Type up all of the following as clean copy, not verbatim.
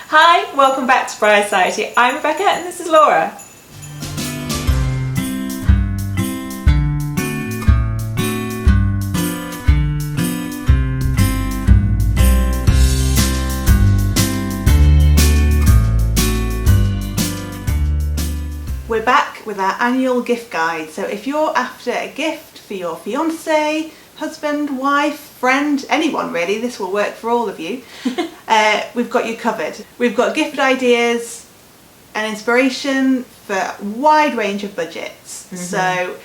Hi, welcome back to Bride Society. I'm Rebecca and this is Laura. We're back with our annual gift guide. So if you're after a gift for your fiance, husband, wife, friend, anyone really, this will work for all of you. We've got you covered. We've got gift ideas and inspiration for a wide range of budgets. So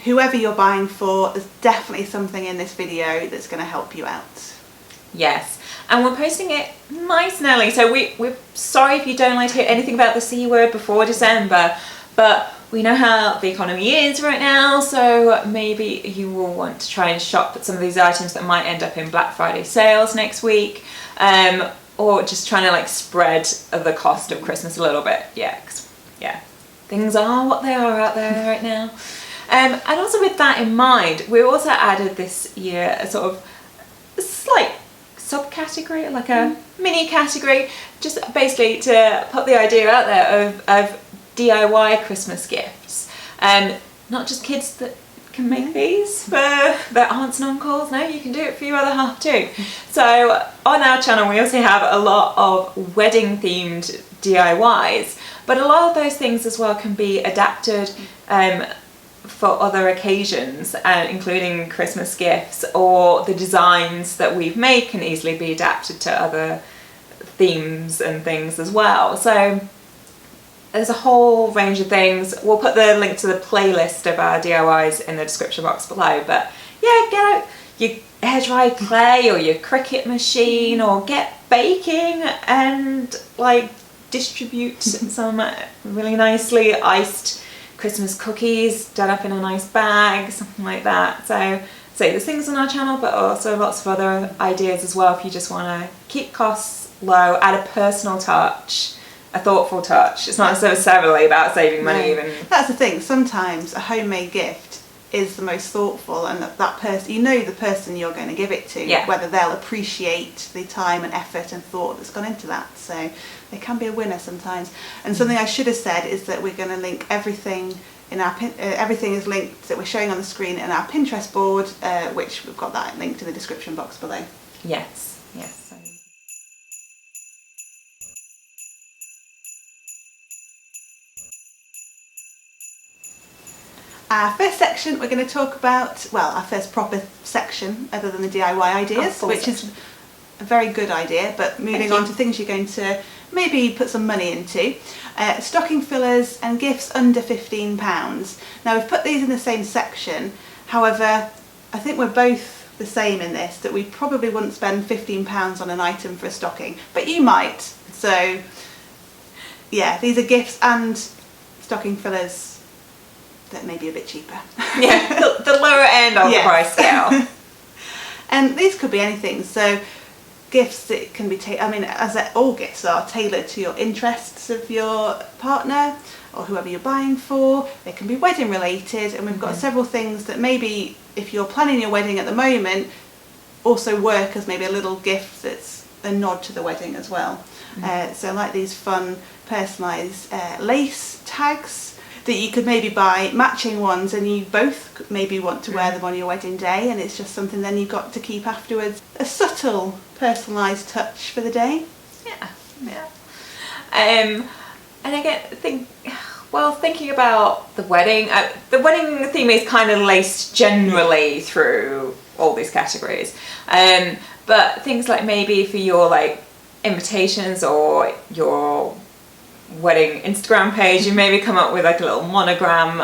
whoever you're buying for, there's definitely something in this video that's going to help you out. Yes, and we're posting it nice and early, so we're sorry if you don't like to hear anything about the C word before December, but we know how the economy is right now, so maybe you will want to try and shop at some of these items that might end up in Black Friday sales next week, or just trying to like spread the cost of Christmas a little bit. Yeah, 'cause, yeah, things are what they are out there right now. And also with that in mind, we also added this year a sort of slight subcategory, like a mini category, just basically to put the idea out there of DIY Christmas gifts. Not just kids that can make these for their aunts and uncles, no, you can do it for your other half too. So on our channel we also have a lot of wedding themed DIYs, but a lot of those things as well can be adapted for other occasions, including Christmas gifts, or the designs that we've made can easily be adapted to other themes and things as well. So there's a whole range of things. We'll put the link to the playlist of our DIYs in the description box below, but yeah, get out your air dry clay or your Cricut machine, or get baking and like distribute some really nicely iced Christmas cookies done up in a nice bag, something like that. So there's things on our channel, but also lots of other ideas as well if you just want to keep costs low, add a personal touch, a thoughtful touch. It's not necessarily about saving money even. That's the thing, sometimes a homemade gift is the most thoughtful, and that person, you know the person you're going to give it to, whether they'll appreciate the time and effort and thought that's gone into that. So it can be a winner sometimes. And something I should have said is that we're going to link everything in our everything is linked that we're showing on the screen in our Pinterest board, which we've got that linked in the description box below. Yes. Our first section we're going to talk about, well, our first proper section other than the DIY ideas, which is a very good idea, but moving on to things you're going to maybe put some money into. Stocking fillers and gifts under £15. Now we've put these in the same section, however I think we're both the same in this, that we probably wouldn't spend £15 on an item for a stocking, but you might. So yeah, these are gifts and stocking fillers that may be a bit cheaper. Yeah, the lower end of the price scale. And these could be anything. So gifts that can be all gifts are tailored to your interests of your partner or whoever you're buying for. They can be wedding related, and we've got several things that maybe if you're planning your wedding at the moment also work as maybe a little gift that's a nod to the wedding as well. So like these fun personalised lace tags that you could maybe buy matching ones, and you both maybe want to wear them on your wedding day, and it's just something then you've got to keep afterwards. A subtle personalised touch for the day. Yeah. And again, thinking about the wedding theme is kind of laced generally through all these categories. But things like maybe for your like invitations or your wedding Instagram page, you maybe come up with like a little monogram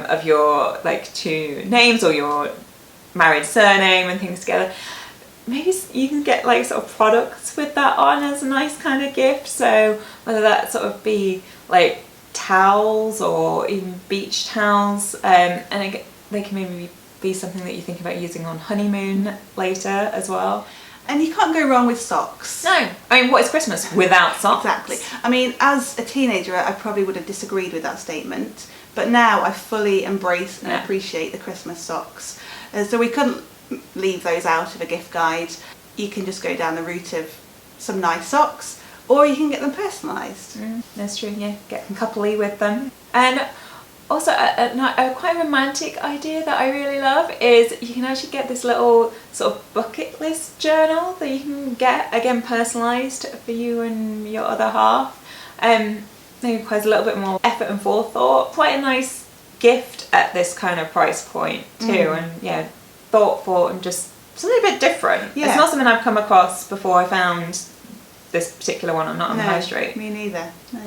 of your like two names or your married surname and things together. Maybe you can get like sort of products with that on as a nice kind of gift. So whether that sort of be like towels or even beach towels, and they can maybe be something that you think about using on honeymoon later as well. And you can't go wrong with socks. No, I mean, what is Christmas without socks? Exactly. I mean, as a teenager, I probably would have disagreed with that statement, but now I fully embrace and appreciate the Christmas socks. So we couldn't leave those out of a gift guide. You can just go down the route of some nice socks, or you can get them personalised. That's true, yeah, get coupley with them. And also a quite romantic idea that I really love is you can actually get this little sort of bucket list journal that you can get, again, personalised for you and your other half. It requires a little bit more effort and forethought. Quite a nice gift at this kind of price point too, and yeah, thoughtful and just something a bit different. Yeah. It's not something I've come across before. I found this particular one. I'm not on the high street. Me neither. No.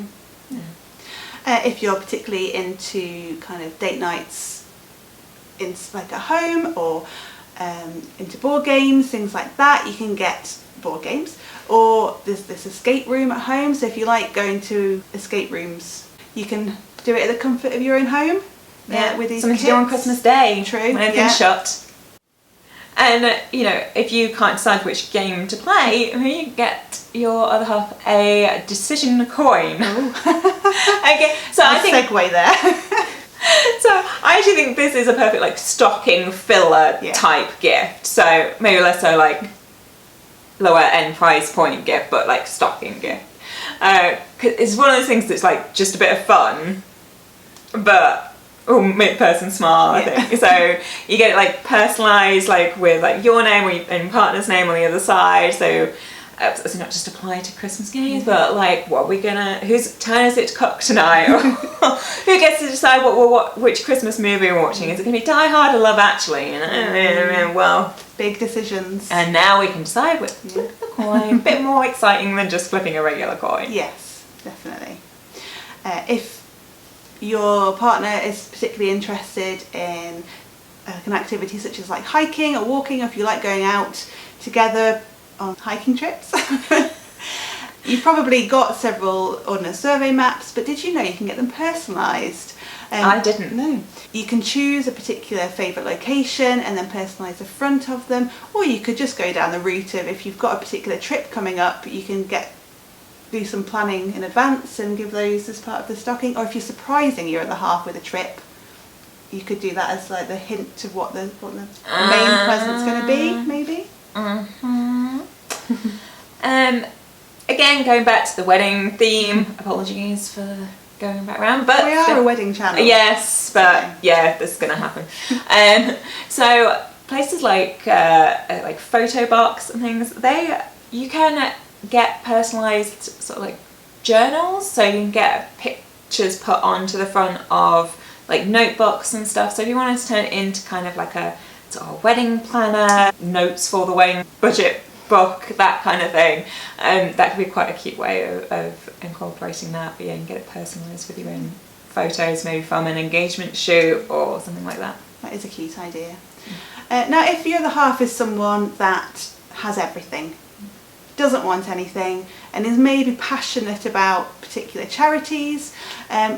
If you're particularly into kind of date nights in like at home, or into board games, things like that, you can get board games. Or there's this escape room at home, so if you like going to escape rooms, you can do it at the comfort of your own home. Yeah, with these something kits. to do on Christmas Day. True. When everything's shut. And you know, if you can't decide which game to play, you get your other half a decision coin. Okay, so I think segue there. So I actually think this is a perfect like stocking filler type gift. So maybe less so like lower end price point gift, but like stocking gift. 'Cause it's one of those things that's like just a bit of fun, but make the person smile, I think. So you get it like personalised, like with like your name and your partner's name on the other side. So it's not just apply to Christmas games, but like whose turn is it to cook tonight? Or who gets to decide which Christmas movie we're watching? Is it going to be Die Hard or Love Actually? Well, big decisions. And now we can decide with the coin. A bit more exciting than just flipping a regular coin. Yes, definitely. If your partner is particularly interested in an activity such as like hiking or walking, or if you like going out together on hiking trips, you've probably got several Ordnance Survey maps, but did you know you can get them personalised? I didn't. No. You can choose a particular favourite location and then personalise the front of them, or you could just go down the route of, if you've got a particular trip coming up, you can do some planning in advance and give those as part of the stocking. Or if you're surprising your other half with a trip, you could do that as like the hint of what the main present's going to be, maybe. Again, going back to the wedding theme, apologies for going back around, but we are a wedding channel. Yes, but yeah, this is going to happen. So places like Photo Box and things, you can get personalised sort of like journals, so you can get pictures put onto the front of like notebooks and stuff. So if you wanted to turn it into kind of like a sort of wedding planner, notes for the wedding budget book, that kind of thing, that could be quite a cute way of incorporating that. But yeah, you can get it personalised with your own photos, maybe from an engagement shoot or something like that. That is a cute idea. Now, if your other half is someone that has everything, doesn't want anything, and is maybe passionate about particular charities,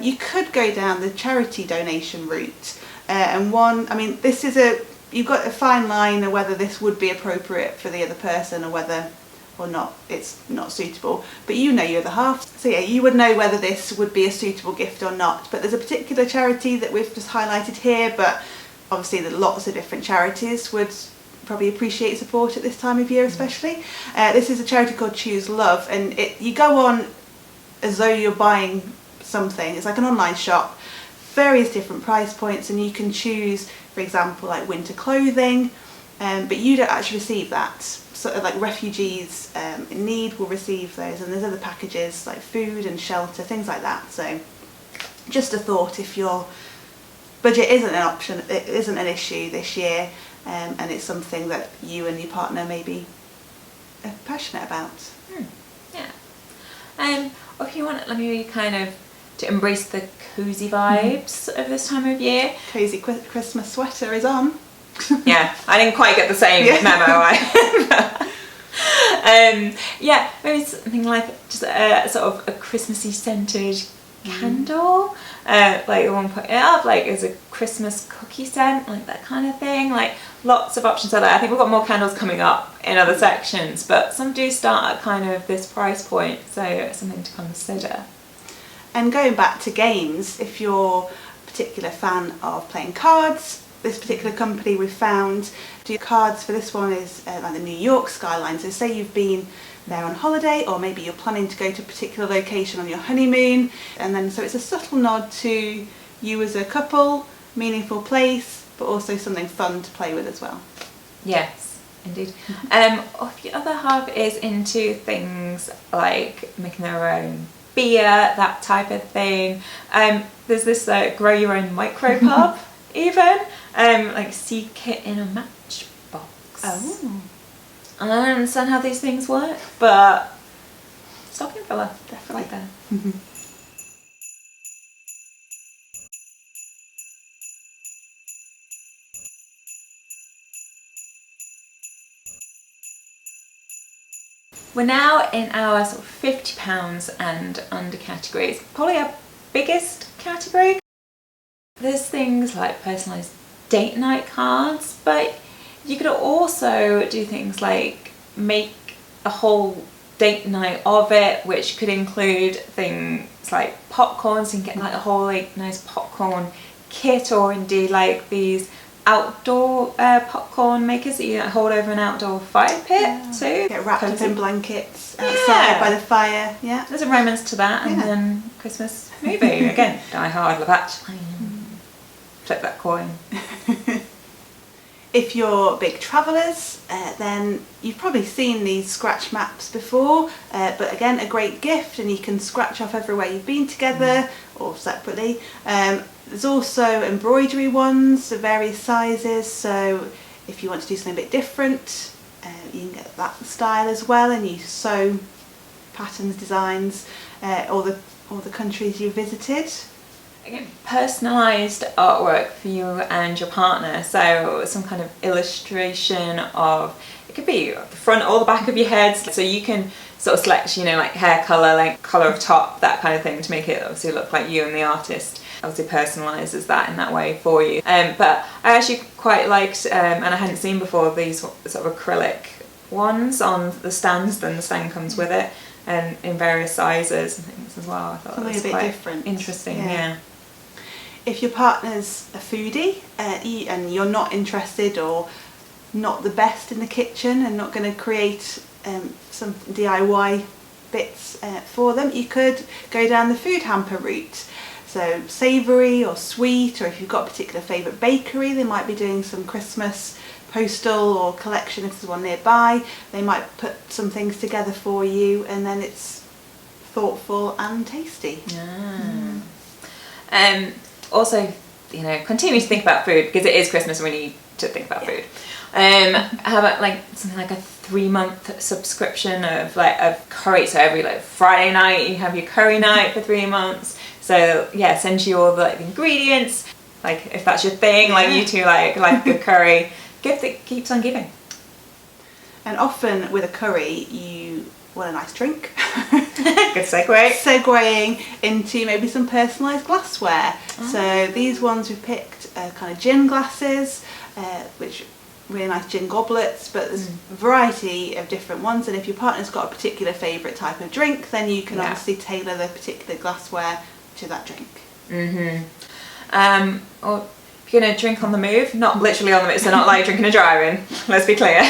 you could go down the charity donation route. This is you've got a fine line of whether this would be appropriate for the other person or whether or not it's not suitable, but you know your other half, so yeah, you would know whether this would be a suitable gift or not. But there's a particular charity that we've just highlighted here, but obviously there are lots of different charities would probably appreciate support at this time of year especially. This is a charity called Choose Love, and you go on as though you're buying something. It's like an online shop, various different price points, and you can choose, for example, like winter clothing, but you don't actually receive that. Sort of like refugees in need will receive those, and there's other packages like food and shelter, things like that. So just a thought, if your budget isn't an option, it isn't an issue this year, and it's something that you and your partner maybe are passionate about. Yeah. Or if you want maybe kind of to embrace the cosy vibes of this time of year. Cozy Christmas sweater is on. Yeah, I didn't quite get the same memo. Yeah, maybe something like just a sort of a Christmassy scented candle, like the one putting it up, like as a Christmas cookie scent, like that kind of thing. Like lots of options out there. I think we've got more candles coming up in other sections, but some do start at kind of this price point, so it's something to consider. And going back to games, if you're a particular fan of playing cards, this particular company we found do cards for this one is like the New York skyline. So say you've been there on holiday, or maybe you're planning to go to a particular location on your honeymoon, and then so it's a subtle nod to you as a couple, meaningful place, but also something fun to play with as well. Yes, indeed. If your other half is into things like making their own beer, that type of thing, there's this grow your own micro pub even, like seed kit in a matchbox. Oh. I don't understand how these things work, but stocking filler, definitely like that. We're now in our sort of £50 and under category. It's probably our biggest category. There's things like personalised date night cards, but you could also do things like make a whole date night of it, which could include things like popcorn, so you can get like a whole like nice popcorn kit, or indeed like these outdoor popcorn makers that you hold over an outdoor fire pit too. Get wrapped up in blankets outside by the fire. Yeah, there's a romance to that. And then Christmas movie again, Die Hard, Love Actually, flip that coin. If you're big travellers, then you've probably seen these scratch maps before, but again, a great gift, and you can scratch off everywhere you've been together or separately. There's also embroidery ones of various sizes, so if you want to do something a bit different, you can get that style as well, and you sew patterns, designs, all the countries you visited. Again, personalised artwork for you and your partner, so some kind of illustration of, it could be the front or the back of your head, so you can sort of select, you know, like hair colour, like colour of top, that kind of thing, to make it obviously look like you and the artist. Obviously personalises that in that way for you. But I actually quite liked, and I hadn't seen before, these sort of acrylic ones on the stands. Then the stand comes with it, and in various sizes and things as well. I thought something that was a bit quite different. Interesting, yeah. If your partner's a foodie and you're not interested or not the best in the kitchen and not going to create some DIY bits for them, you could go down the food hamper route. So savoury or sweet, or if you've got a particular favourite bakery, they might be doing some Christmas postal or collection if there's one nearby. They might put some things together for you, and then it's thoughtful and tasty. Also, you know, continue to think about food, because it is Christmas and we need to think about food. How about like something like a 3-month subscription of curry? So every like Friday night you have your curry night for 3 months. So yeah, send you all the like ingredients. Like if that's your thing, like you two like good curry. Gift that keeps on giving. And often with a curry, you want a nice drink. Good segue. Segueing into maybe some personalised glassware. So these ones we've picked kind of gin glasses, which really nice gin goblets, but there's a variety of different ones, and if your partner's got a particular favourite type of drink, then you can obviously tailor the particular glassware to that drink. Or if you're going to drink on the move, not literally on the move, so not like drinking and driving, let's be clear,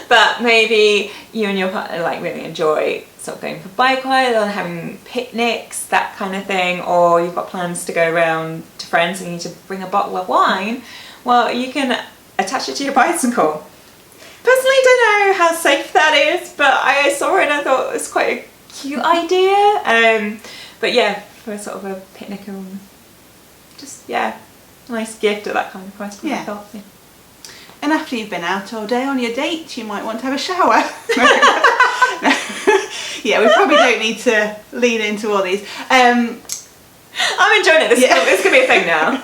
but maybe you and your partner like really enjoy sort of going for bike rides or having picnics, that kind of thing, or you've got plans to go around to friends and you need to bring a bottle of wine, well, you can attach it to your bicycle. Personally, don't know how safe that is, but I saw it and I thought it was quite a cute idea. But yeah, for sort of a picnic and just nice gift at that kind of price point. Yeah. And after you've been out all day on your date, you might want to have a shower. Yeah, we probably don't need to lean into all these. I'm enjoying it. This could be a thing now.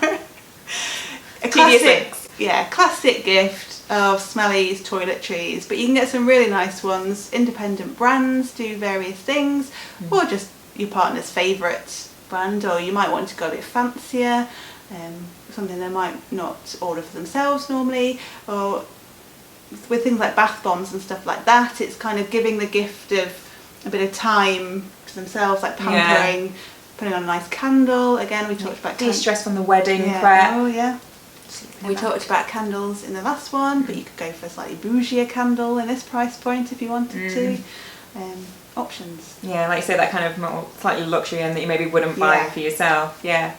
Classic gift of Smelly's toiletries, but you can get some really nice ones. Independent brands do various things, or just your partner's favourite brand, or you might want to go a bit fancier, something they might not order for themselves normally, or with things like bath bombs and stuff like that, it's kind of giving the gift of a bit of time to themselves, like pampering, putting on a nice candle. Again, we talked about de-stress from the wedding prep. Oh yeah. absolutely. We talked about candles in the last one, but you could go for a slightly bougier candle in this price point if you wanted to. Options. Yeah, like you say, that kind of more slightly luxury and that you maybe wouldn't buy for yourself. Yeah.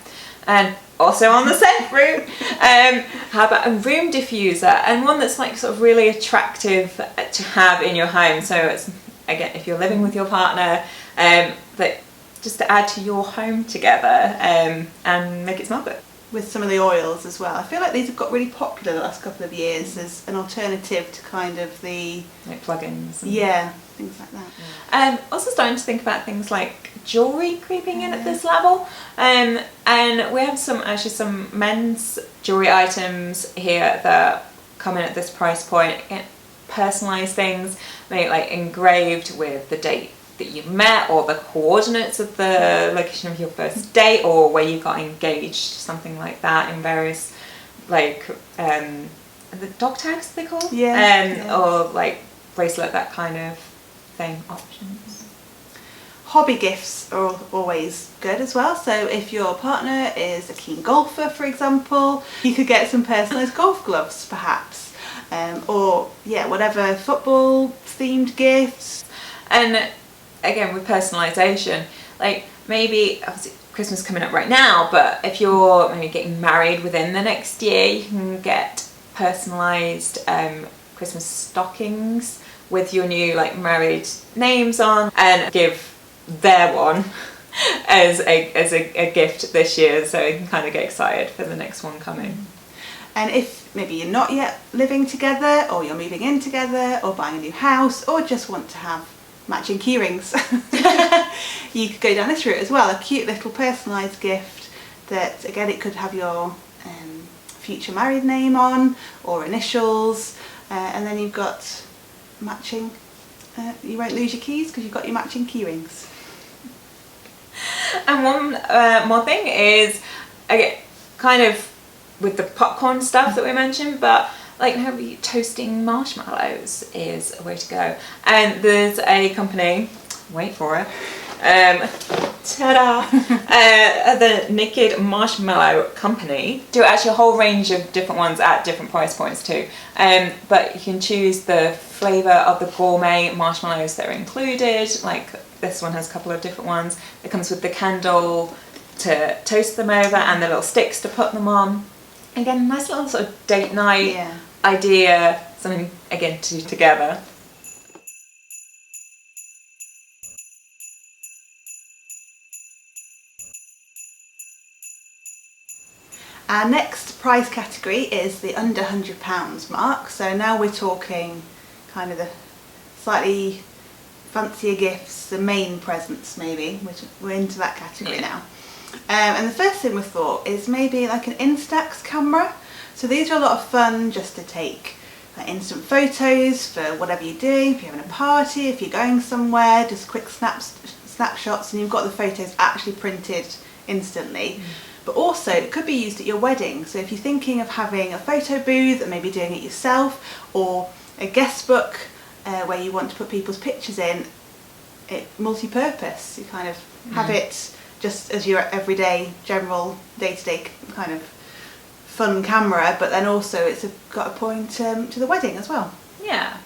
And also on the scent route, how about a room diffuser, and one that's like sort of really attractive to have in your home. So it's, again, if you're living with your partner, that just to add to your home together and make it smell good. With some of the oils as well. I feel like these have got really popular the last couple of years as an alternative to kind of the... like plugins. Yeah, things like that. Also starting to think about things like jewellery creeping in at this level. And we have some men's jewellery items here that come in at this price point. Again, personalised things, maybe like engraved with the date that you met or the coordinates of the location of your first date or where you got engaged, something like that, in various like the dog tags they call, or like bracelet, that kind of thing options. Hobby gifts are always good as well. So if your partner is a keen golfer, for example, you could get some personalised golf gloves perhaps, or whatever football themed gifts. And again, with personalisation, like maybe obviously Christmas coming up right now, but if you're maybe getting married within the next year, you can get personalised Christmas stockings with your new like married names on, and give their one as a gift this year, so you can kind of get excited for the next one coming. And if maybe you're not yet living together, or you're moving in together, or buying a new house, or just want to have matching key rings, you could go down this route as well. A cute little personalised gift that, again, it could have your future married name on, or initials, and then you've got matching, you won't lose your keys because you've got your matching key rings. And one more thing is, again, kind of with the popcorn stuff that we mentioned, but like maybe toasting marshmallows is a way to go. And there's a company, wait for it, ta-da, the Naked Marshmallow Company do actually a whole range of different ones at different price points too. But you can choose the flavour of the gourmet marshmallows that are included. Like this one has a couple of different ones. It comes with the candle to toast them over and the little sticks to put them on. Again, nice little sort of date night idea, something again to do together. Our next price category is the under £100 mark. So now we're talking kind of the slightly fancier gifts, the main presents maybe, which we're into that category now. And the first thing we thought is maybe like an Instax camera. So these are a lot of fun just to take like instant photos for whatever you're doing, if you're having a party, if you're going somewhere, just quick snapshots, and you've got the photos actually printed instantly. But also it could be used at your wedding. So if you're thinking of having a photo booth and maybe doing it yourself, or a guest book where you want to put people's pictures in, it multi-purpose. You kind of have it just as your everyday, general, day-to-day kind of fun camera, but then also it's got a point to the wedding as well. Yeah.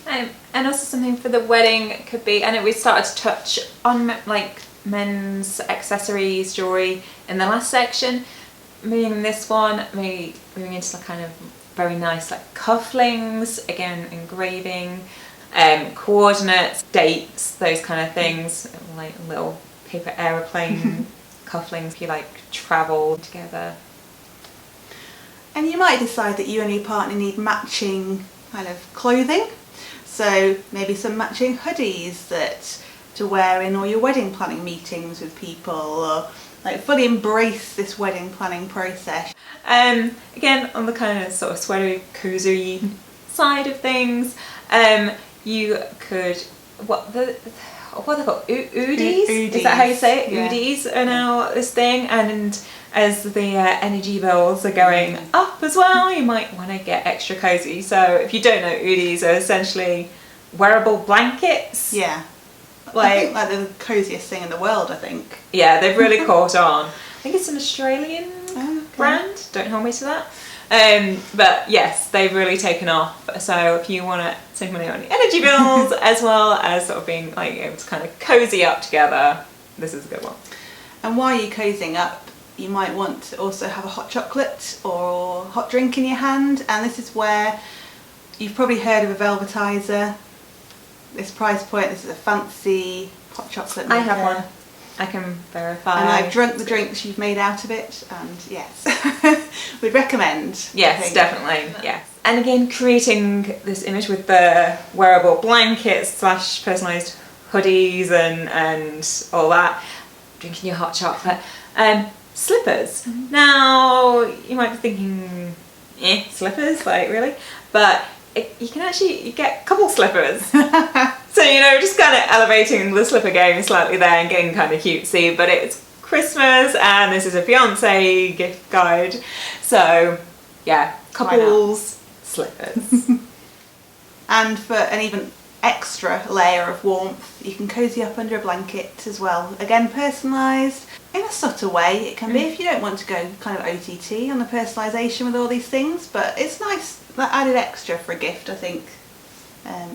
And also something for the wedding could be, and we started to touch on like men's accessories, jewellery in the last section. Moving this one, maybe moving into like kind of very nice like cufflinks, again engraving, coordinates, dates, those kind of things, like little paper aeroplane cufflinks if you like travel together. And you might decide that you and your partner need matching kind of clothing, so maybe some matching hoodies that to wear in all your wedding planning meetings with people, or like fully embrace this wedding planning process. Again, on the kind of sort of sweatery, cozy side of things, you could what are they called? Oodies? Is that how you say it? Yeah. Oodies are now this thing, and as the energy bills are going up as well, you might want to get extra cozy. So if you don't know, oodies are essentially wearable blankets. Yeah. I think like the coziest thing in the world, I think. Yeah, they've really caught on. I think it's an Australian brand, don't hold me to that. But yes, they've really taken off. So if you want to save money on your energy bills as well as sort of being like able to kind of cozy up together, this is a good one. And while you're cozying up, you might want to also have a hot chocolate or hot drink in your hand, and this is where you've probably heard of a velvetizer. This price point, this is a fancy hot chocolate maker. I have one. I can verify. And I've drunk the drinks you've made out of it, and yes, we'd recommend. Yes, definitely, yes. And again, creating this image with the wearable blankets / personalised hoodies and all that, drinking your hot chocolate. Slippers. Now, you might be thinking, slippers, like really? But you can actually get a couple slippers. So, just kind of elevating the slipper game slightly there and getting kind of cutesy, but it's Christmas and this is a fiance gift guide. So, yeah, couples slippers. And for an even extra layer of warmth, you can cozy up under a blanket as well. Again, personalised in a subtle way. It can be if you don't want to go kind of OTT on the personalisation with all these things, but it's nice, that added extra for a gift, I think,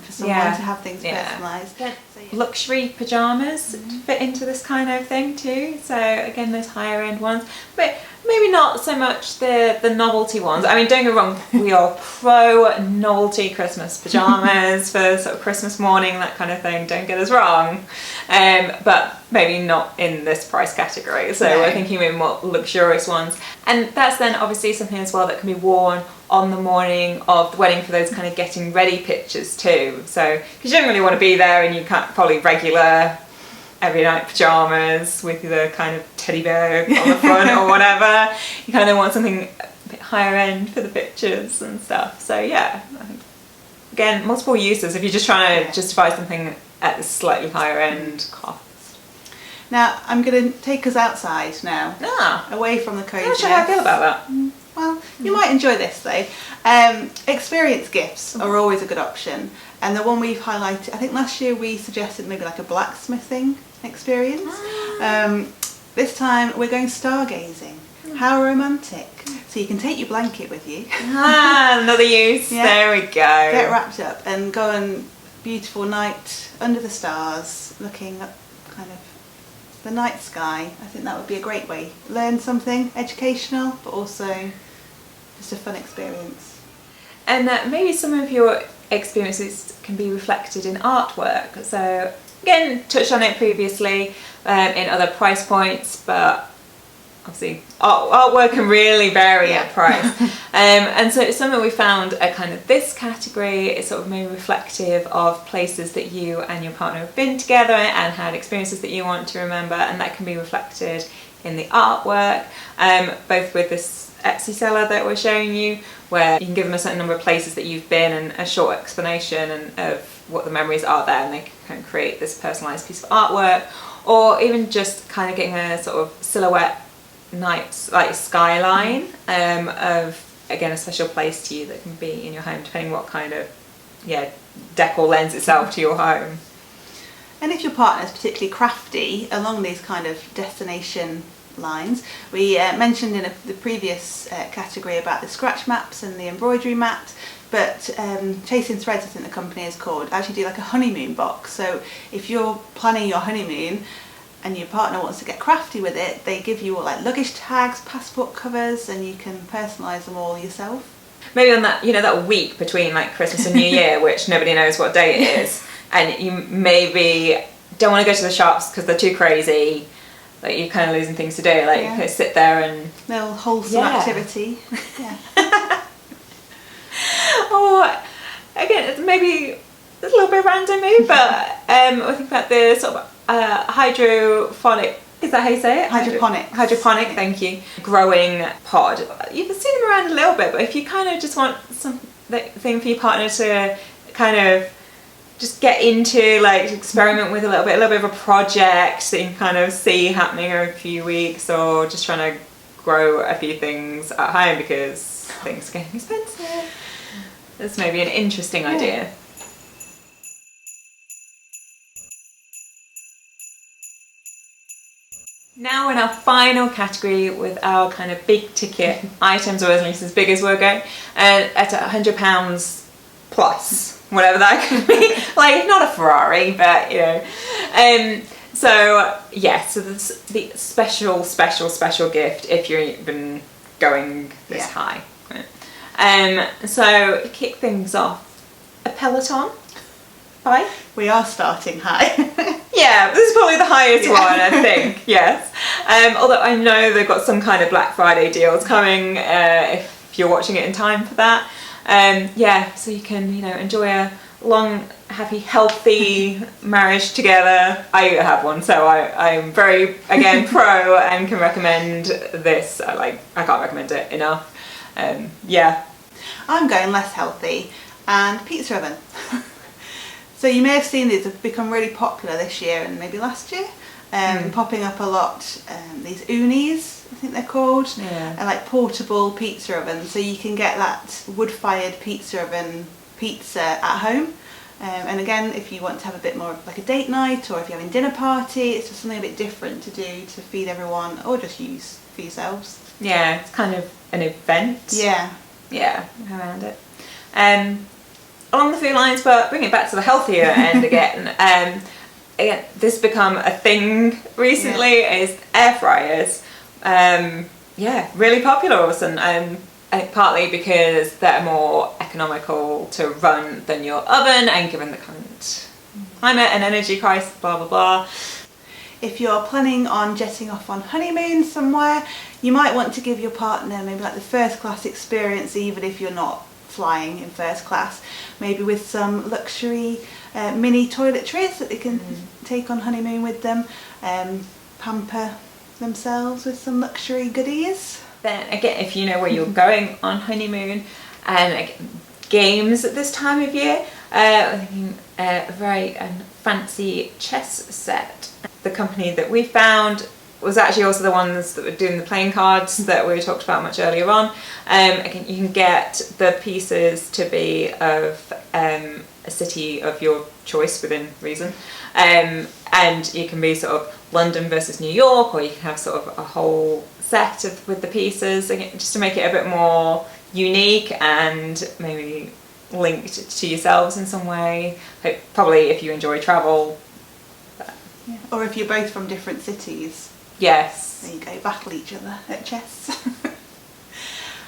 for someone to have things personalised. Yeah. Luxury pyjamas fit into this kind of thing too. So again, those higher end ones, but maybe not so much the novelty ones. I mean, don't get me wrong, we are pro novelty Christmas pyjamas for sort of Christmas morning, that kind of thing. Don't get us wrong, but maybe not in this price category. So we're thinking maybe more luxurious ones, and that's then obviously something as well that can be worn on the morning of the wedding for those kind of getting ready pictures too. So because you don't really want to be there and you can't probably regular every night pyjamas with the kind of teddy bear on the front or whatever. You kind of want something a bit higher end for the pictures and stuff. So yeah, I think, again, multiple uses if you're just trying to justify something at the slightly higher end cost. Now I'm going to take us outside now, away from the coziness. I'm not sure how I feel about that. Well, you might enjoy this though. Experience gifts are always a good option, and the one we've highlighted, I think last year we suggested maybe like a blacksmithing experience. This time we're going stargazing. How romantic. So you can take your blanket with you. Another use. Yeah. There we go. Get wrapped up and go on beautiful night under the stars, looking up kind of the night sky. I think that would be a great way. Learn something educational, but also just a fun experience. And maybe some of your experiences can be reflected in artwork. So again, touched on it previously in other price points, but obviously artwork can really vary at price. And so it's something we found a kind of this category is sort of maybe reflective of places that you and your partner have been together and had experiences that you want to remember, and that can be reflected in the artwork, both with this Etsy seller that we're showing you, where you can give them a certain number of places that you've been and a short explanation of what the memories are there, and they can create this personalised piece of artwork, or even just kind of getting a sort of silhouette night like skyline of, again, a special place to you that can be in your home, depending what kind of decor lends itself to your home. And if your partner is particularly crafty along these kind of destination lines, we mentioned in the previous category about the scratch maps and the embroidery mat, but Chasing Threads, I think the company is called, actually do like a honeymoon box. So if you're planning your honeymoon and your partner wants to get crafty with it, they give you all like luggage tags, passport covers, and you can personalise them all yourself. Maybe on that, that week between like Christmas and New Year, which nobody knows what day it is, and you maybe don't want to go to the shops because they're too crazy, like you're kind of losing things to do, like you can sit there and... little wholesome activity. Or, again, it's maybe a little bit random maybe, but I think about the sort of hydrophonic, is that how you say it? Hydroponic, thank you. Growing pod. You can see them around a little bit, but if you kind of just want something for your partner to kind of just get into, like experiment with a little bit of a project that you can kind of see happening over a few weeks, or just trying to grow a few things at home because things are getting expensive. That's maybe an interesting idea. Now in our final category with our kind of big ticket items, or at least as big as we're going, at £100 plus, whatever that could be. Like, not a Ferrari, but you know. So yeah, so that's the special gift if you're even going this high. So to kick things off, a Peloton bike. We are starting high. Yeah, this is probably the highest one, I think. Yes. Although I know they've got some kind of Black Friday deals coming if you're watching it in time for that. Yeah, so you can, you know, enjoy a long, happy, healthy marriage together. I have one, so I'm very, again, pro and can recommend this. I can't recommend it enough. Yeah. I'm going less healthy and pizza oven. So you may have seen these have become really popular this year and maybe last year. Popping up a lot. These unis, I think they're called, are like portable pizza ovens. So you can get that wood-fired pizza oven pizza at home. And again, if you want to have a bit more of like a date night, or if you're having dinner party, it's just something a bit different to do to feed everyone, or just use for yourselves. Yeah, it's kind of an event. Yeah. Yeah, around it. Along the food lines, but bring it back to the healthier end again. Again, this has become a thing recently, is air fryers. Yeah, really popular all of a sudden. I think partly because they're more economical to run than your oven, and given the current climate and energy crisis, blah blah blah. If you're planning on jetting off on honeymoon somewhere, you might want to give your partner maybe like the first class experience, even if you're not flying in first class, maybe with some luxury mini toiletries that they can take on honeymoon with them, pamper themselves with some luxury goodies. Then again, if you know where you're going on honeymoon, and again, games at this time of year, I'm thinking a very fancy chess set. The company that we found was actually also the ones that were doing the playing cards that we talked about much earlier on. Again, you can get the pieces to be of a city of your choice within reason, and you can be sort of London versus New York, or you can have sort of a whole set with the pieces, again, just to make it a bit more unique and maybe linked to yourselves in some way. Like, probably if you enjoy travel. Yeah. Or if you're both from different cities. Yes. There you go, battle each other at chess.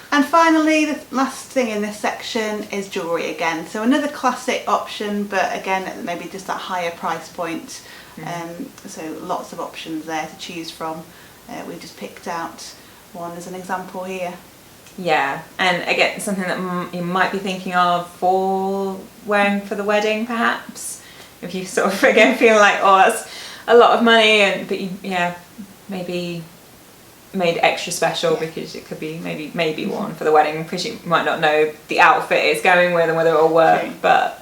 And finally, the last thing in this section is jewellery again. So another classic option, but again, maybe just that higher price point. So lots of options there to choose from. We've just picked out one as an example here. Yeah, and again, something that you might be thinking of for wearing for the wedding, perhaps. If you sort of, again, feel like, oh, that's a lot of money, but maybe made extra special because it could be maybe one for the wedding, because you might not know the outfit it's going with and whether it'll work, but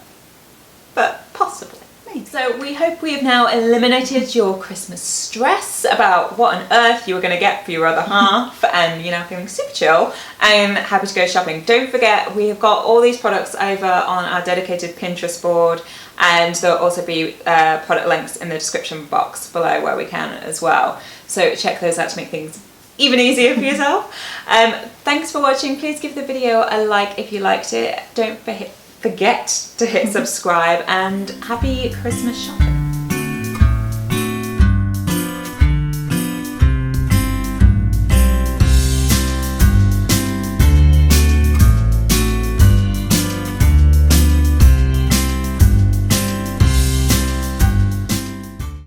possibly. So we hope we have now eliminated your Christmas stress about what on earth you were going to get for your other half, and you're now feeling super chill and happy to go shopping. Don't forget, we've got all these products over on our dedicated Pinterest board, and there'll also be product links in the description box below where we can as well. So check those out to make things even easier for yourself. Thanks for watching. Please give the video a like if you liked it. Don't forget to hit subscribe, and happy Christmas shopping.